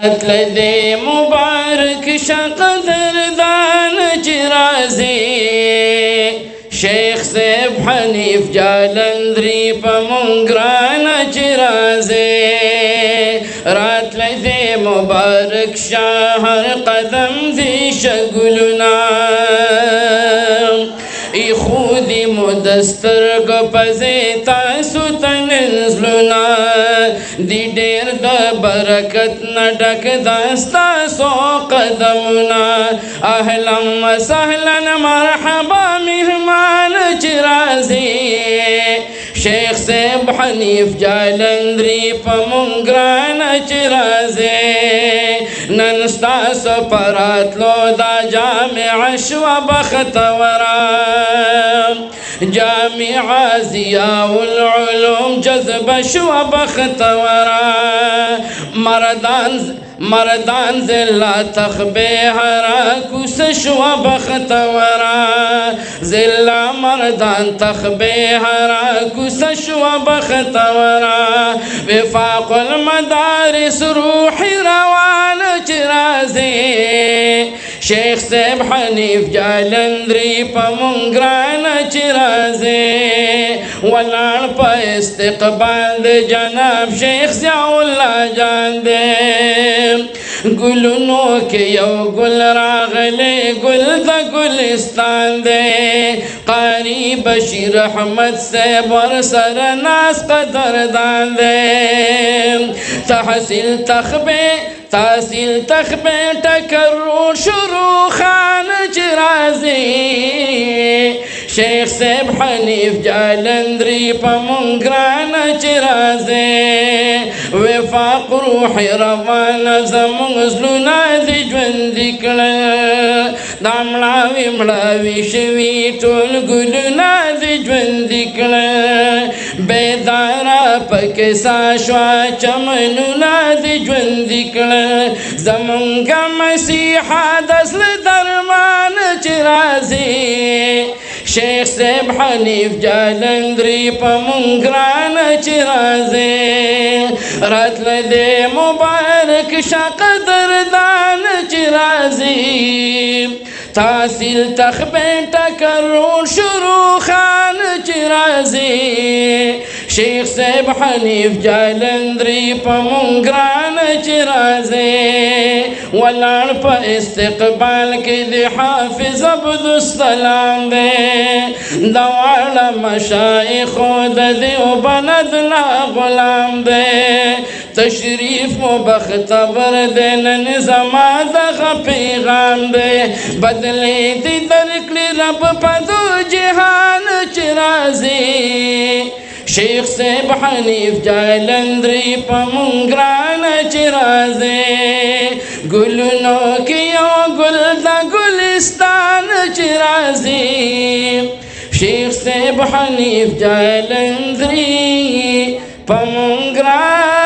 لدي مبارك شقدردان جرازي شيخ سيب حنيف جالندري بمنقران جرازي رات لدي مبارك شهر قدم ذي شقلنا يخودي مدستر قبزي تاسو تنزلنا دي دير دا بركت ندك داستا سو قدمنا أهلا وسهلا مرحبا مهمان جرازي شيخ سيب حنيف جالندري بمنقران جرازي ننستا سپرات لو دا جامع شوا بختورا جامع ضياء العلوم جذب شوا بختورا مردان زلا تخبيهرا كوس شوا بختورا زلا مردان تخبيهرا كوس شوا بختورا وفاق المدارس روحي روان جرازي شيخ سيب حنيف جالندري بمنقران جرازي والان پا استقبال دے جناب شیخ ضیاء اللہ جان دے گلنو کے یو گل راغلے گل دا گلستان دے قاری بشیر احمد سے برسر ناس قدردان دے تحصیل تخبے تکرر شروع خان جرازی شيخ سيب حنيف جالندري بمنقران جرازي وفاق روحي روان زمغزلنا ذي جوندك داملاوي ملاوي شوي طول قلنا ذي جوندك بيدارا پكسا شوا چمننا ذي جوندك زمنگا مسيحا دسل درمان جرازي شيخ سيب حنيف جالندري بمنقران جرازي رات لدي مبارك شقدردان جرازي تحصيل تخبين تكرر شروخان جرازي شيخ سيب حنيف جالندري بمنقران جرازي والان پا استقبال کی دی حافظ عبدو السلام دے دوال مشایخ خود دی و بندنا غلام دے تشریف مبختبر دے نظما دغا پیغام دے بدلی دی درکلی رب پدو جہان چرازی شيخ سيب حنيف جالندري بمنقران جرازي قلنو كيو قل دا قلستان جرازي شيخ سيب حنيف جالندري بمنقران